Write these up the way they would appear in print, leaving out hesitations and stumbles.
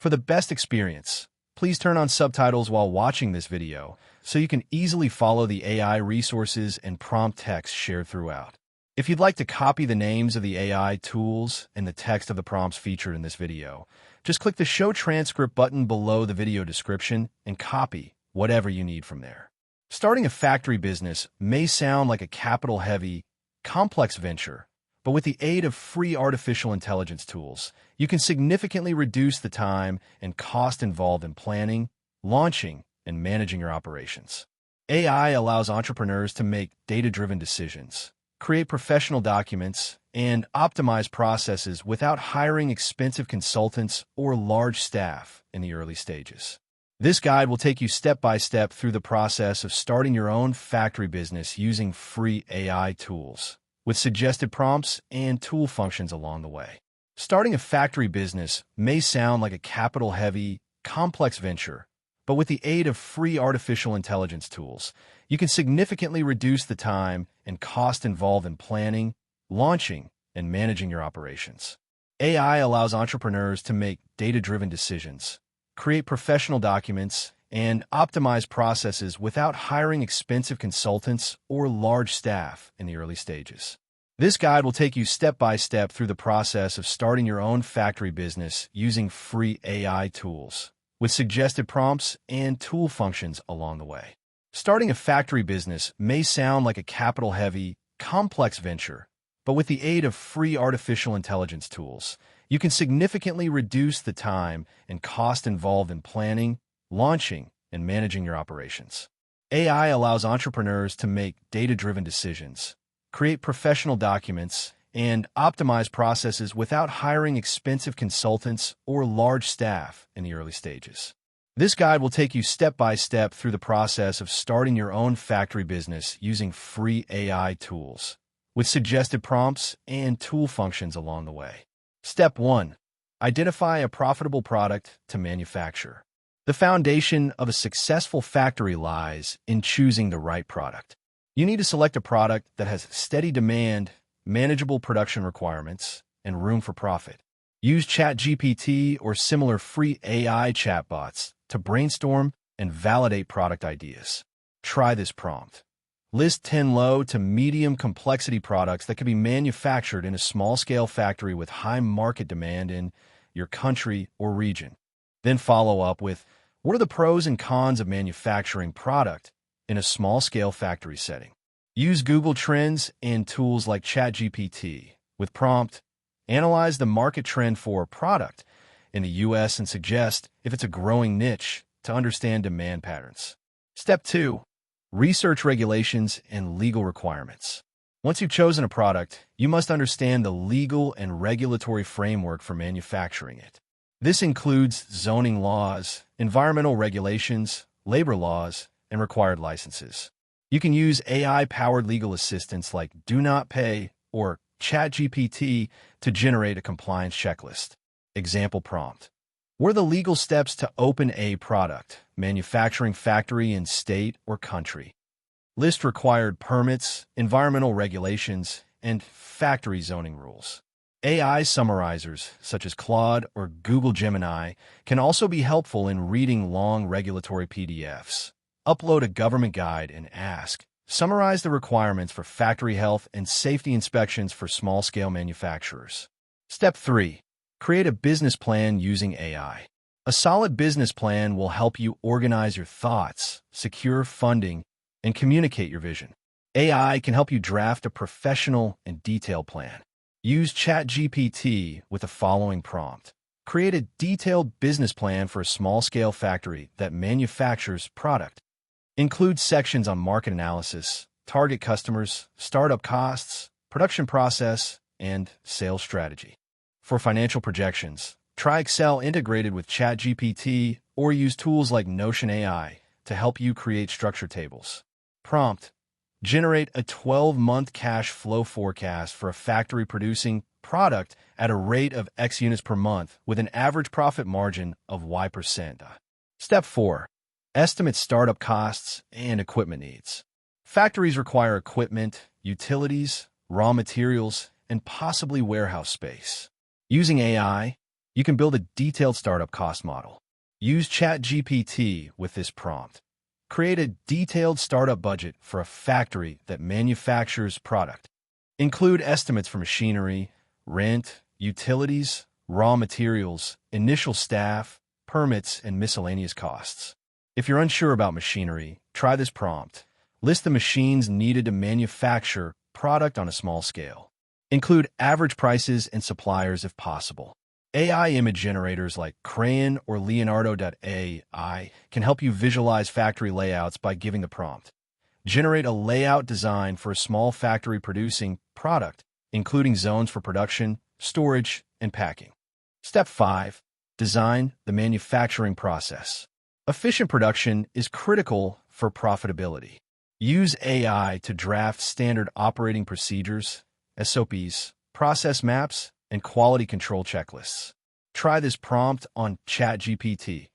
For the best experience, please turn on subtitles while watching this video so you can easily follow the AI resources and prompt text shared throughout. If you'd like to copy the names of the AI tools and the text of the prompts featured in this video, just click the Show Transcript button below the video description and copy whatever you need from there. Starting a factory business may sound like a capital-heavy, complex venture, but with the aid of free artificial intelligence tools, you can significantly reduce the time and cost involved in planning, launching, and managing your operations. AI allows entrepreneurs to make data-driven decisions, create professional documents, and optimize processes without hiring expensive consultants or large staff in the early stages. This guide will take you step by step through the process of starting your own factory business using free AI tools, with suggested prompts and tool functions along the way. Starting a factory business may sound like a capital-heavy, complex venture, but with the aid of free artificial intelligence tools, you can significantly reduce the time and cost involved in planning, launching, and managing your operations. AI allows entrepreneurs to make data-driven decisions, create professional documents, and optimize processes without hiring expensive consultants or large staff in the early stages. This guide will take you step by step through the process of starting your own factory business using free AI tools, with suggested prompts and tool functions along the way. Starting a factory business may sound like a capital-heavy, complex venture, but with the aid of free artificial intelligence tools, you can significantly reduce the time and cost involved in planning, launching, and managing your operations. AI allows entrepreneurs to make data-driven decisions, create professional documents, and optimize processes without hiring expensive consultants or large staff in the early stages. This guide will take you step by step through the process of starting your own factory business using free AI tools, with suggested prompts and tool functions along the way. Step 1. Identify a profitable product to manufacture. The foundation of a successful factory lies in choosing the right product. You need to select a product that has steady demand, manageable production requirements, and room for profit. Use ChatGPT or similar free AI chatbots to brainstorm and validate product ideas. Try this prompt. List 10 low to medium complexity products that can be manufactured in a small-scale factory with high market demand in your country or region. Then follow up with, what are the pros and cons of manufacturing product in a small-scale factory setting? Use Google Trends and tools like ChatGPT with prompt, analyze the market trend for a product in the U.S. and suggest if it's a growing niche to understand demand patterns. Step 2. Research regulations and legal requirements. Once you've chosen a product, you must understand the legal and regulatory framework for manufacturing it. This includes zoning laws, environmental regulations, labor laws, and required licenses. You can use AI-powered legal assistants like Do Not Pay or ChatGPT to generate a compliance checklist. Example prompt. What are the legal steps to open a product, manufacturing factory in state or country? List required permits, environmental regulations, and factory zoning rules. AI summarizers, such as Claude or Google Gemini, can also be helpful in reading long regulatory PDFs. Upload a government guide and ask, summarize the requirements for factory health and safety inspections for small-scale manufacturers. Step 3. Create a business plan using AI. A solid business plan will help you organize your thoughts, secure funding, and communicate your vision. AI can help you draft a professional and detailed plan. Use ChatGPT with the following prompt. Create a detailed business plan for a small-scale factory that manufactures product. Include sections on market analysis, target customers, startup costs, production process, and sales strategy. For financial projections, try Excel integrated with ChatGPT or use tools like Notion AI to help you create structure tables. Prompt. Generate a 12-month cash flow forecast for a factory producing product at a rate of X units per month with an average profit margin of Y%. Step 4. Estimate startup costs and equipment needs. Factories require equipment, utilities, raw materials, and possibly warehouse space. Using AI, You can build a detailed startup cost model. Use ChatGPT with this prompt. Create a detailed startup budget for a factory that manufactures product. Include estimates for machinery, rent, utilities, raw materials, initial staff, permits, and miscellaneous costs. If you're unsure about machinery, try this prompt. List the machines needed to manufacture product on a small scale. Include average prices and suppliers if possible. AI image generators like Crayon or Leonardo.ai can help you visualize factory layouts by giving the prompt. Generate a layout design for a small factory producing product, including zones for production, storage, and packing. Step 5. Design the manufacturing process. Efficient production is critical for profitability. Use AI to draft standard operating procedures, SOPs, process maps, and quality control checklists. Try this prompt on ChatGPT.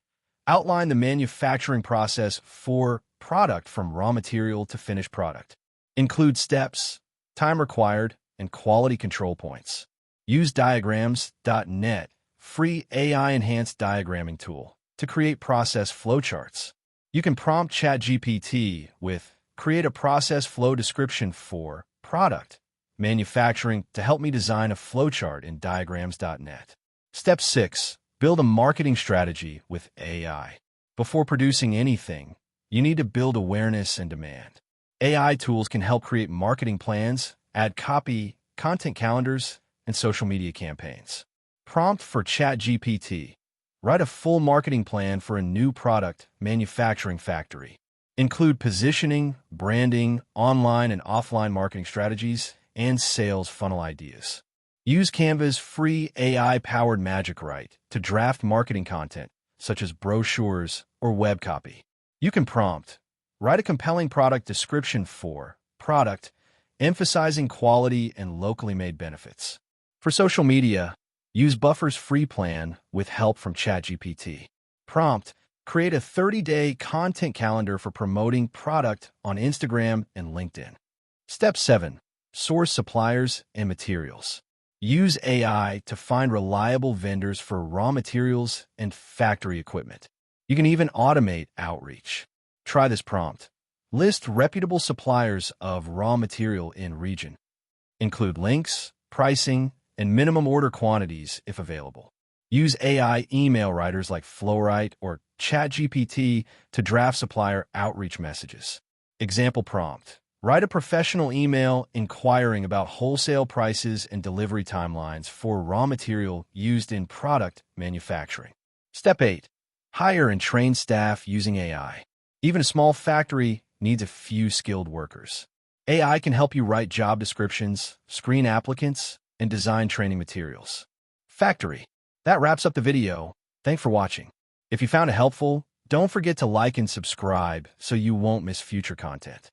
Outline the manufacturing process for product from raw material to finished product. Include steps, time required, and quality control points. Use Diagrams.net, free AI-enhanced diagramming tool, to create process flowcharts. You can prompt ChatGPT with create a process flow description for product manufacturing to help me design a flowchart in Diagrams.net. Step 6. Build a marketing strategy with AI. Before producing anything, you need to build awareness and demand. AI tools can help create marketing plans, add copy, content calendars, and social media campaigns. Prompt for ChatGPT. Write a full marketing plan for a new product manufacturing factory. Include positioning, branding, online and offline marketing strategies, and sales funnel ideas. Use Canva's free AI-powered Magic Write to draft marketing content, such as brochures or web copy. You can prompt, write a compelling product description for product, emphasizing quality and locally made benefits. For social media, use Buffer's free plan with help from ChatGPT. Prompt, create a 30-day content calendar for promoting product on Instagram and LinkedIn. Step 7. Source suppliers and materials. Use AI to find reliable vendors for raw materials and factory equipment. You can even automate outreach. Try this prompt. List reputable suppliers of raw material in region. Include links, pricing, and minimum order quantities if available. Use AI email writers like Flowrite or ChatGPT to draft supplier outreach messages. Example prompt. Write a professional email inquiring about wholesale prices and delivery timelines for raw material used in product manufacturing. Step 8. Hire and train staff using AI. Even a small factory needs a few skilled workers. AI can help you write job descriptions, screen applicants, and design training materials. Factory. That wraps up the video. Thanks for watching. If you found it helpful, don't forget to like and subscribe so you won't miss future content.